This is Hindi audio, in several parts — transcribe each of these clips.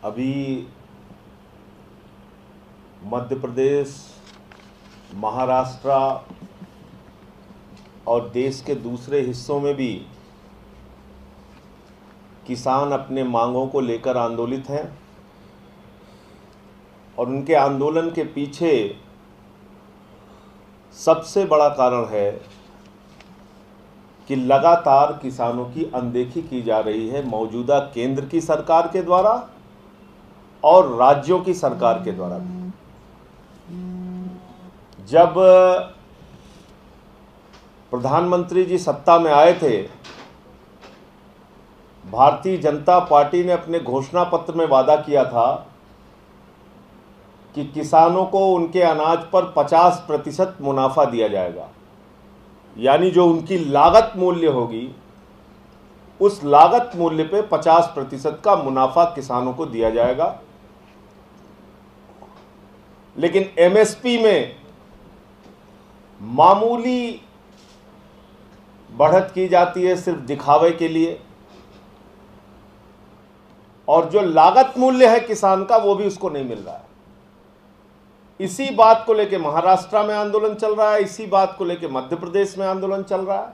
अभी मध्य प्रदेश, महाराष्ट्र और देश के दूसरे हिस्सों में भी किसान अपने मांगों को लेकर आंदोलित हैं और उनके आंदोलन के पीछे सबसे बड़ा कारण है कि लगातार किसानों की अनदेखी की जा रही है मौजूदा केंद्र की सरकार के द्वारा और राज्यों की सरकार के द्वारा भी। जब प्रधानमंत्री जी सत्ता में आए थे, भारतीय जनता पार्टी ने अपने घोषणा पत्र में वादा किया था कि किसानों को उनके अनाज पर 50% मुनाफा दिया जाएगा, यानी जो उनकी लागत मूल्य होगी उस लागत मूल्य पे 50% का मुनाफा किसानों को दिया जाएगा। लेकिन एमएसपी में मामूली बढ़त की जाती है सिर्फ दिखावे के लिए, और जो लागत मूल्य है किसान का वो भी उसको नहीं मिल रहा है। इसी बात को लेकर महाराष्ट्र में आंदोलन चल रहा है, इसी बात को लेकर मध्य प्रदेश में आंदोलन चल रहा है।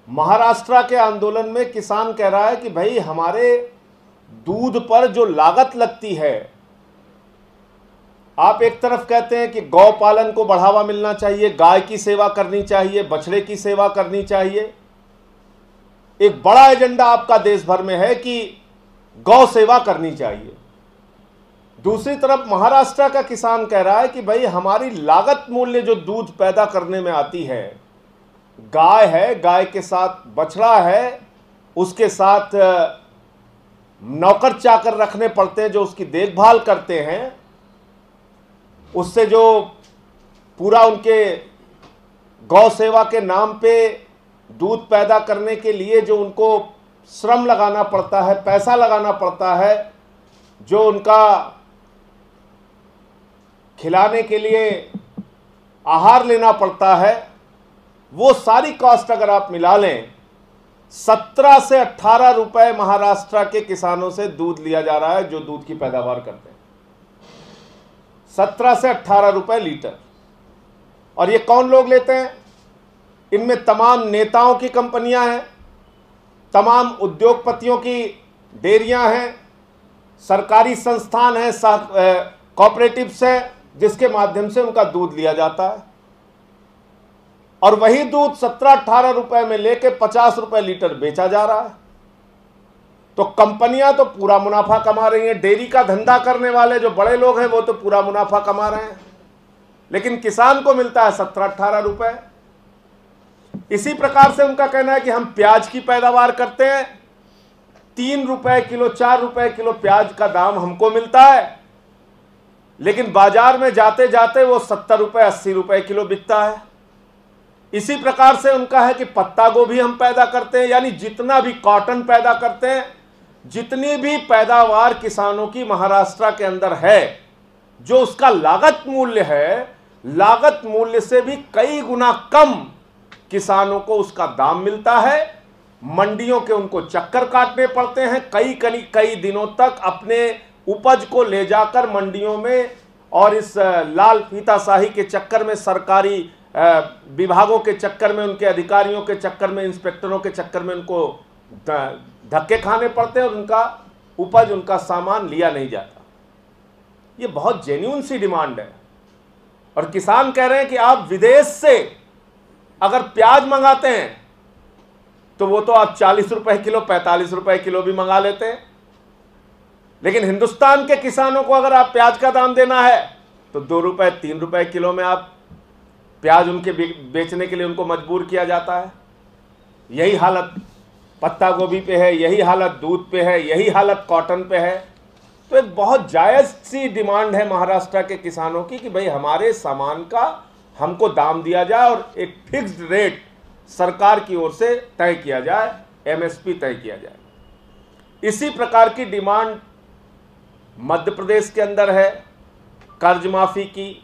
महाराष्ट्र के आंदोलन में किसान कह रहा है कि भाई हमारे दूध पर जो लागत लगती है, आप एक तरफ कहते हैं कि गौ पालन को बढ़ावा मिलना चाहिए, गाय की सेवा करनी चाहिए, बछड़े की सेवा करनी चाहिए, एक बड़ा एजेंडा आपका देश भर में है कि गौ सेवा करनी चाहिए। दूसरी तरफ महाराष्ट्र का किसान कह रहा है कि भाई हमारी लागत मूल्य जो दूध पैदा करने में आती है, गाय है, गाय के साथ बछड़ा है, उसके साथ नौकर चाकर रखने पड़ते हैं जो उसकी देखभाल करते हैं, उससे जो पूरा उनके गौ सेवा के नाम पे दूध पैदा करने के लिए जो उनको श्रम लगाना पड़ता है, पैसा लगाना पड़ता है, जो उनका खिलाने के लिए आहार लेना पड़ता है, वो सारी कॉस्ट अगर आप मिला लें 17 से 18 रुपए महाराष्ट्र के किसानों से दूध लिया जा रहा है जो दूध की पैदावार करते हैं। 17 से 18 रुपए लीटर। और ये कौन लोग लेते हैं? इनमें तमाम नेताओं की कंपनियां हैं, तमाम उद्योगपतियों की डेयरियां हैं, सरकारी संस्थान हैं, कोऑपरेटिव्स हैं, जिसके माध्यम से उनका दूध लिया जाता है। और वही दूध 17-18 रुपए में लेके 50 रुपए लीटर बेचा जा रहा है। तो कंपनियां तो पूरा मुनाफा कमा रही हैं, डेयरी का धंधा करने वाले जो बड़े लोग हैं वो तो पूरा मुनाफा कमा रहे हैं, लेकिन किसान को मिलता है 17-18 रुपए। इसी प्रकार से उनका कहना है कि हम प्याज की पैदावार करते हैं, 3 रुपए किलो, 4 रुपए किलो प्याज का दाम हमको मिलता है, लेकिन बाजार में जाते जाते वो 70 रुपए 80 रुपए किलो बिकता है। इसी प्रकार से उनका है कि पत्ता गोभी हम पैदा करते हैं, यानी जितना भी कॉटन पैदा करते हैं, जितनी भी पैदावार किसानों की महाराष्ट्र के अंदर है, जो उसका लागत मूल्य है, लागत मूल्य से भी कई गुना कम किसानों को उसका दाम मिलता है। मंडियों के उनको चक्कर काटने पड़ते हैं, कई दिनों तक अपने उपज को ले जाकर मंडियों में, और इस लाल फीताशाही के चक्कर में, सरकारी विभागों के चक्कर में, उनके अधिकारियों के चक्कर में, इंस्पेक्टरों के चक्कर में उनको धक्के खाने पड़ते हैं और उनका उपज, उनका सामान लिया नहीं जाता। ये बहुत जेन्युइन सी डिमांड है। और किसान कह रहे हैं कि आप विदेश से अगर प्याज मंगाते हैं तो वो तो आप 40 रुपए किलो, 45 रुपए किलो भी मंगा लेते हैं, लेकिन हिंदुस्तान के किसानों को अगर आप प्याज का दाम देना है तो 2 रुपए 3 रुपए किलो में आप प्याज उनके बेचने के लिए उनको मजबूर किया जाता है। यही हालत पत्ता गोभी पे है, यही हालत दूध पे है, यही हालत कॉटन पे है। तो एक बहुत जायज़ सी डिमांड है महाराष्ट्र के किसानों की कि भाई हमारे सामान का हमको दाम दिया जाए और एक फिक्स्ड रेट सरकार की ओर से तय किया जाए, एमएसपी तय किया जाए। इसी प्रकार की डिमांड मध्य प्रदेश के अंदर है, कर्ज माफ़ी की,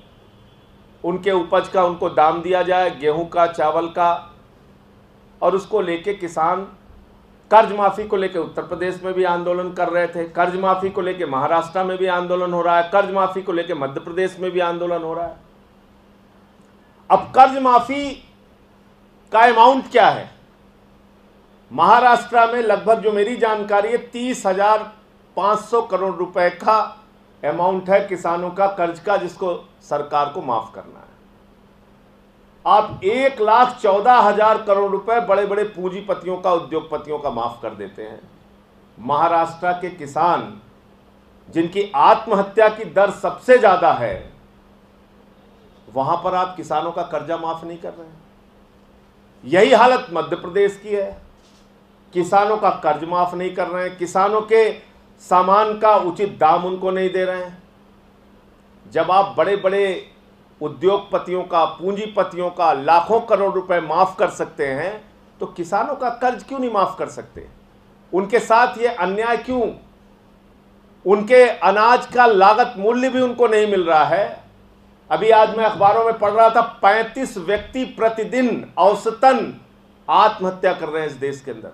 उनके उपज का उनको दाम दिया जाए, गेहूं का, चावल का, और उसको लेके किसान कर्ज माफी को लेकर उत्तर प्रदेश में भी आंदोलन कर रहे थे, कर्ज माफी को लेकर महाराष्ट्र में भी आंदोलन हो रहा है, कर्ज माफी को लेकर मध्य प्रदेश में भी आंदोलन हो रहा है। अब कर्ज माफी का अमाउंट क्या है? महाराष्ट्र में लगभग, जो मेरी जानकारी है, 30,500 करोड़ रुपए का अमाउंट है किसानों का कर्ज का, जिसको सरकार को माफ करना है। आप 1,14,000 करोड़ रुपए बड़े बड़े पूंजीपतियों का, उद्योगपतियों का माफ कर देते हैं। महाराष्ट्र के किसान, जिनकी आत्महत्या की दर सबसे ज्यादा है, वहां पर आप किसानों का कर्जा माफ नहीं कर रहे हैं। यही हालत मध्य प्रदेश की है, किसानों का कर्ज माफ नहीं कर रहे हैं, किसानों के सामान का उचित दाम उनको नहीं दे रहे हैं। जब आप बड़े बड़े उद्योगपतियों का, पूंजीपतियों का लाखों करोड़ रुपए माफ कर सकते हैं, तो किसानों का कर्ज क्यों नहीं माफ कर सकते? उनके साथ ये अन्याय क्यों? उनके अनाज का लागत मूल्य भी उनको नहीं मिल रहा है। अभी आज मैं अखबारों में पढ़ रहा था, 35 व्यक्ति प्रतिदिन औसतन आत्महत्या कर रहे हैं इस देश के अंदर।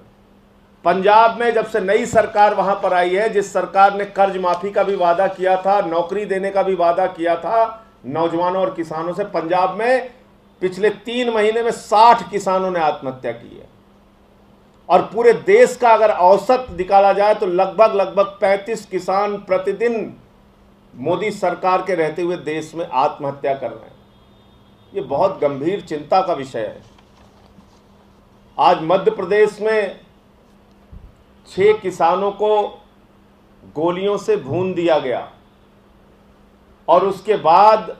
पंजाब में जब से नई सरकार वहां पर आई है, जिस सरकार ने कर्ज माफी का भी वादा किया था, नौकरी देने का भी वादा किया था नौजवानों और किसानों से, पंजाब में पिछले 3 महीने में 60 किसानों ने आत्महत्या की है। और पूरे देश का अगर औसत निकाला जाए तो लगभग 35 किसान प्रतिदिन मोदी सरकार के रहते हुए देश में आत्महत्या कर रहे हैं। ये बहुत गंभीर चिंता का विषय है। आज मध्य प्रदेश में 6 किसानों को गोलियों से भून दिया गया और उसके बाद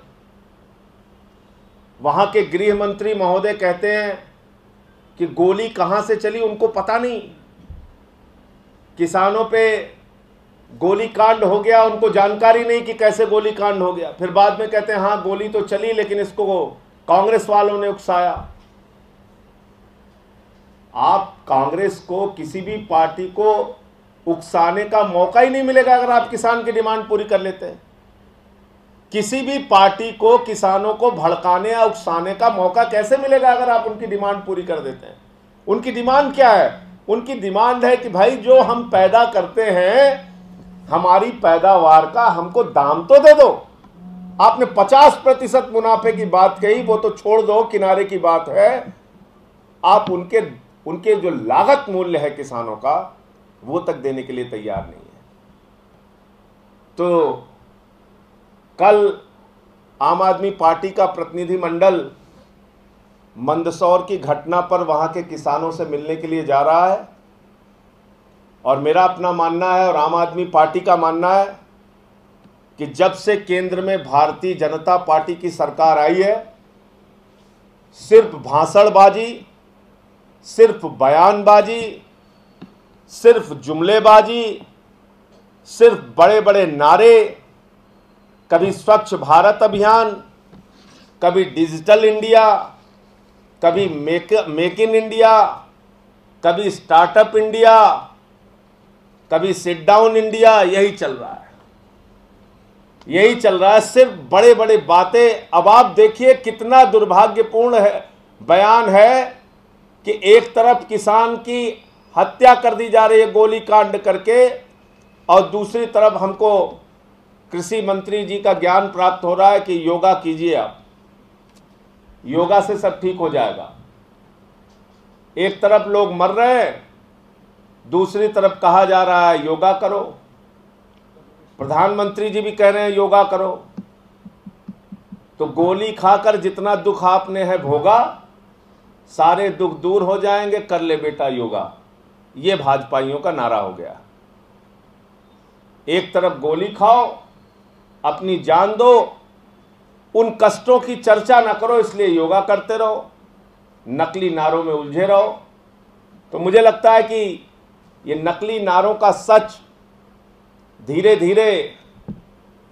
वहां के गृह मंत्री महोदय कहते हैं कि गोली कहां से चली उनको पता नहीं। किसानों पे गोली कांड हो गया, उनको जानकारी नहीं कि कैसे गोली कांड हो गया। फिर बाद में कहते हैं हाँ गोली तो चली, लेकिन इसको कांग्रेस वालों ने उकसाया। आप कांग्रेस को, किसी भी पार्टी को उकसाने का मौका ही नहीं मिलेगा अगर आप किसान की डिमांड पूरी कर लेते हैं। किसी भी पार्टी को किसानों को भड़काने या उकसाने का मौका कैसे मिलेगा अगर आप उनकी डिमांड पूरी कर देते हैं? उनकी डिमांड क्या है? उनकी डिमांड है कि भाई जो हम पैदा करते हैं, हमारी पैदावार का हमको दाम तो दे दो। आपने 50% मुनाफे की बात कही, वो तो छोड़ दो, किनारे की बात है। आप उनके जो लागत मूल्य है किसानों का, वो तक देने के लिए तैयार नहीं है। तो कल आम आदमी पार्टी का प्रतिनिधिमंडल मंदसौर की घटना पर वहां के किसानों से मिलने के लिए जा रहा है, और मेरा अपना मानना है और आम आदमी पार्टी का मानना है कि जब से केंद्र में भारतीय जनता पार्टी की सरकार आई है, सिर्फ भाषणबाजी, सिर्फ बयानबाजी, सिर्फ जुमलेबाजी, सिर्फ बड़े बड़े नारे, कभी स्वच्छ भारत अभियान, कभी डिजिटल इंडिया, कभी मेक इन इंडिया, कभी स्टार्टअप इंडिया, कभी सिट डाउन इंडिया, यही चल रहा है, यही चल रहा है, सिर्फ बड़े बड़े बातें। अब आप देखिए कितना दुर्भाग्यपूर्ण है बयान है कि एक तरफ किसान की हत्या कर दी जा रही है गोली कांड करके, और दूसरी तरफ हमको कृषि मंत्री जी का ज्ञान प्राप्त हो रहा है कि योगा कीजिए, आप योगा से सब ठीक हो जाएगा। एक तरफ लोग मर रहे हैं, दूसरी तरफ कहा जा रहा है योगा करो। प्रधानमंत्री जी भी कह रहे हैं योगा करो। तो गोली खाकर जितना दुख आपने है भोगा, सारे दुख दूर हो जाएंगे, कर ले बेटा योगा। ये भाजपाइयों का नारा हो गया। एक तरफ गोली खाओ, अपनी जान दो, उन कष्टों की चर्चा ना करो, इसलिए योगा करते रहो, नकली नारों में उलझे रहो। तो मुझे लगता है कि ये नकली नारों का सच धीरे धीरे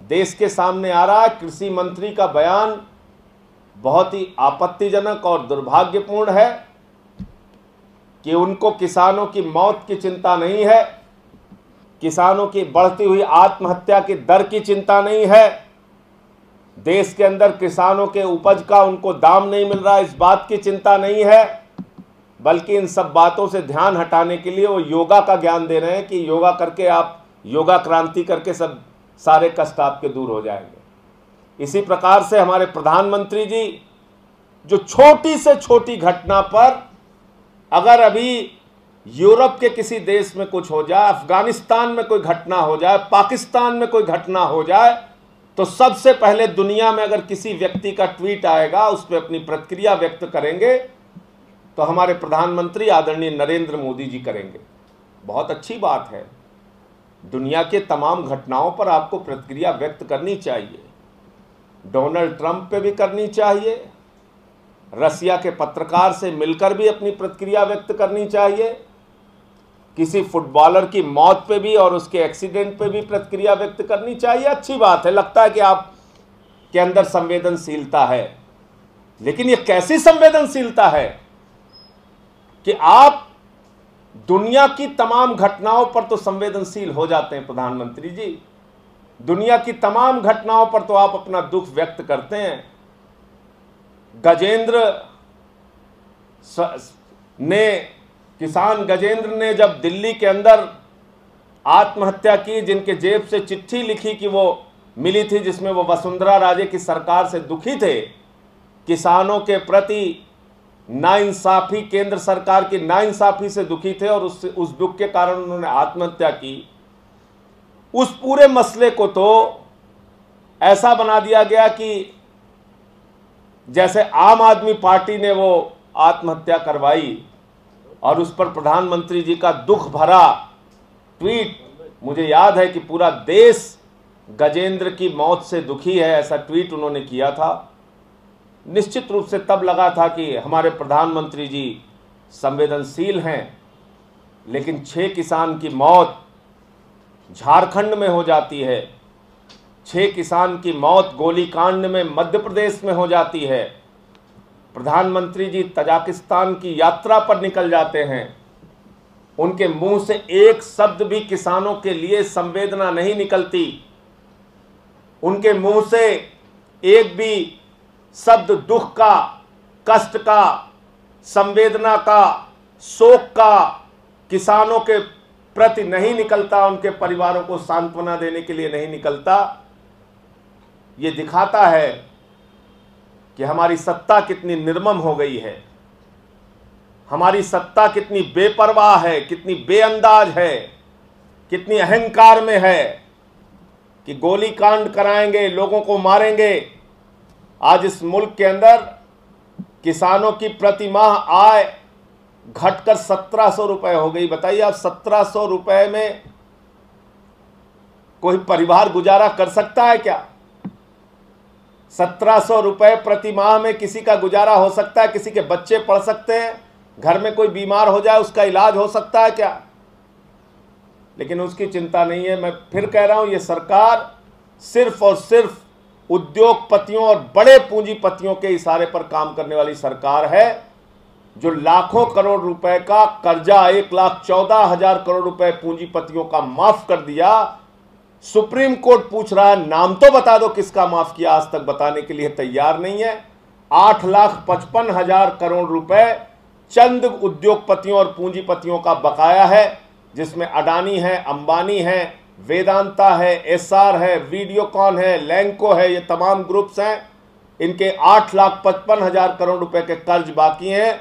देश के सामने आ रहा है। कृषि मंत्री का बयान बहुत ही आपत्तिजनक और दुर्भाग्यपूर्ण है कि उनको किसानों की मौत की चिंता नहीं है, किसानों की बढ़ती हुई आत्महत्या की दर की चिंता नहीं है, देश के अंदर किसानों के उपज का उनको दाम नहीं मिल रहा, इस बात की चिंता नहीं है। बल्कि इन सब बातों से ध्यान हटाने के लिए वो योगा का ज्ञान दे रहे हैं कि योगा करके आप योगा क्रांति करके सब सारे कष्ट आपके दूर हो जाएंगे। इसी प्रकार से हमारे प्रधानमंत्री जी जो छोटी से छोटी घटना पर, अगर अभी यूरोप के किसी देश में कुछ हो जाए, अफगानिस्तान में कोई घटना हो जाए, पाकिस्तान में कोई घटना हो जाए, तो सबसे पहले दुनिया में अगर किसी व्यक्ति का ट्वीट आएगा, उस पर अपनी प्रतिक्रिया व्यक्त करेंगे तो हमारे प्रधानमंत्री आदरणीय नरेंद्र मोदी जी करेंगे। बहुत अच्छी बात है, दुनिया के तमाम घटनाओं पर आपको प्रतिक्रिया व्यक्त करनी चाहिए। डोनाल्ड ट्रंप पे भी करनी चाहिए, रसिया के पत्रकार से मिलकर भी अपनी प्रतिक्रिया व्यक्त करनी चाहिए, किसी फुटबॉलर की मौत पे भी और उसके एक्सीडेंट पे भी प्रतिक्रिया व्यक्त करनी चाहिए। अच्छी बात है, लगता है कि आप के अंदर संवेदनशीलता है। लेकिन ये कैसी संवेदनशीलता है कि आप दुनिया की तमाम घटनाओं पर तो संवेदनशील हो जाते हैं प्रधानमंत्री जी, दुनिया की तमाम घटनाओं पर तो आप अपना दुख व्यक्त करते हैं। किसान गजेंद्र ने जब दिल्ली के अंदर आत्महत्या की, जिनके जेब से चिट्ठी लिखी कि वो मिली थी जिसमें वो वसुंधरा राजे की सरकार से दुखी थे, किसानों के प्रति नाइंसाफी, केंद्र सरकार की नाइंसाफी से दुखी थे और उस दुख के कारण उन्होंने आत्महत्या की। उस पूरे मसले को तो ऐसा बना दिया गया कि जैसे आम आदमी पार्टी ने वो आत्महत्या करवाई और उस पर प्रधानमंत्री जी का दुख भरा ट्वीट, मुझे याद है कि पूरा देश गजेंद्र की मौत से दुखी है, ऐसा ट्वीट उन्होंने किया था। निश्चित रूप से तब लगा था कि हमारे प्रधानमंत्री जी संवेदनशील हैं, लेकिन 6 किसान की मौत झारखंड में हो जाती है, 6 किसान की मौत गोलीकांड में मध्य प्रदेश में हो जाती है। प्रधानमंत्री जी तजाकिस्तान की यात्रा पर निकल जाते हैं, उनके मुंह से एक शब्द भी किसानों के लिए संवेदना नहीं निकलती, उनके मुंह से एक भी शब्द दुख का, कष्ट का, संवेदना का, शोक का किसानों के प्रति नहीं निकलता, उनके परिवारों को सांत्वना देने के लिए नहीं निकलता। ये दिखाता है कि हमारी सत्ता कितनी निर्मम हो गई है, हमारी सत्ता कितनी बेपरवाह है, कितनी बेअंदाज है, कितनी अहंकार में है कि गोलीकांड कराएंगे, लोगों को मारेंगे। आज इस मुल्क के अंदर किसानों की प्रतिमाह आय घटकर 1700 रुपए हो गई। बताइए आप, 1700 रुपए में कोई परिवार गुजारा कर सकता है क्या? 1700 रुपए प्रति माह में किसी का गुजारा हो सकता है? किसी के बच्चे पढ़ सकते हैं? घर में कोई बीमार हो जाए उसका इलाज हो सकता है क्या? लेकिन उसकी चिंता नहीं है। मैं फिर कह रहा हूं, ये सरकार सिर्फ और सिर्फ उद्योगपतियों और बड़े पूंजीपतियों के इशारे पर काम करने वाली सरकार है, जो लाखों करोड़ रुपए का कर्जा, 1,14,000 करोड़ रुपए पूंजीपतियों का माफ कर दिया। सुप्रीम कोर्ट पूछ रहा है, नाम तो बता दो किसका माफ किया, आज तक बताने के लिए तैयार नहीं है। 8,55,000 करोड़ रुपए चंद उद्योगपतियों और पूंजीपतियों का बकाया है, जिसमें अडानी है, अंबानी है, वेदांता है, एसआर है, वीडियोकॉन है, लैंको है, ये तमाम ग्रुप्स हैं। इनके 8,55,000 करोड़ रुपए के कर्ज बाकी हैं,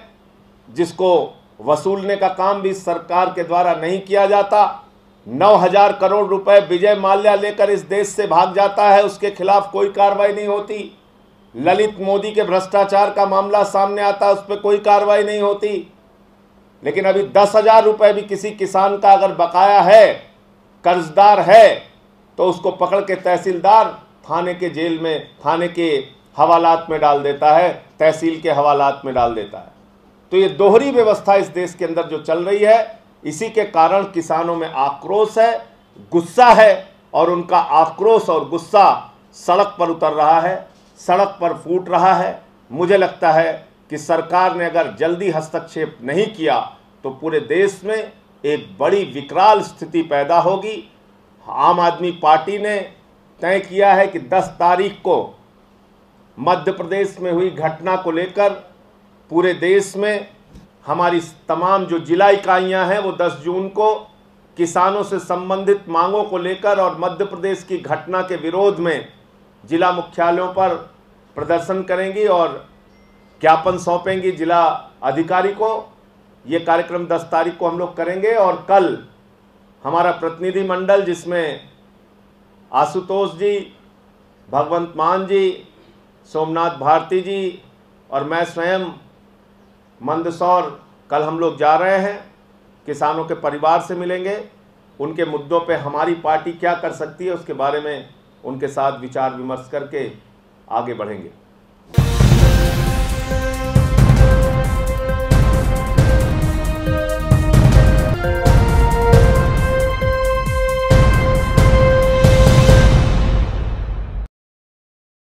जिसको वसूलने का काम भी सरकार के द्वारा नहीं किया जाता। 9,000 करोड़ रुपए विजय माल्या लेकर इस देश से भाग जाता है, उसके खिलाफ कोई कार्रवाई नहीं होती। ललित मोदी के भ्रष्टाचार का मामला सामने आता है, उस पर कोई कार्रवाई नहीं होती। लेकिन अभी 10,000 रुपए भी किसी किसान का अगर बकाया है, कर्जदार है, तो उसको पकड़ के तहसीलदार थाने के जेल में, थाने के हवालात में डाल देता है, तहसील के हवालात में डाल देता है। तो ये दोहरी व्यवस्था इस देश के अंदर जो चल रही है, इसी के कारण किसानों में आक्रोश है, गुस्सा है, और उनका आक्रोश और गुस्सा सड़क पर उतर रहा है, सड़क पर फूट रहा है। मुझे लगता है कि सरकार ने अगर जल्दी हस्तक्षेप नहीं किया तो पूरे देश में एक बड़ी विकराल स्थिति पैदा होगी। आम आदमी पार्टी ने तय किया है कि 10 तारीख को मध्य प्रदेश में हुई घटना को लेकर पूरे देश में हमारी तमाम जो जिला इकाइयां हैं वो 10 जून को किसानों से संबंधित मांगों को लेकर और मध्य प्रदेश की घटना के विरोध में जिला मुख्यालयों पर प्रदर्शन करेंगी और ज्ञापन सौंपेंगी जिला अधिकारी को। ये कार्यक्रम 10 तारीख को हम लोग करेंगे और कल हमारा प्रतिनिधि मंडल जिसमें आशुतोष जी, भगवंत मान जी, सोमनाथ भारती जी और मैं स्वयं मंदसौर कल हम लोग जा रहे हैं। किसानों के परिवार से मिलेंगे, उनके मुद्दों पे हमारी पार्टी क्या कर सकती है उसके बारे में उनके साथ विचार विमर्श करके आगे बढ़ेंगे।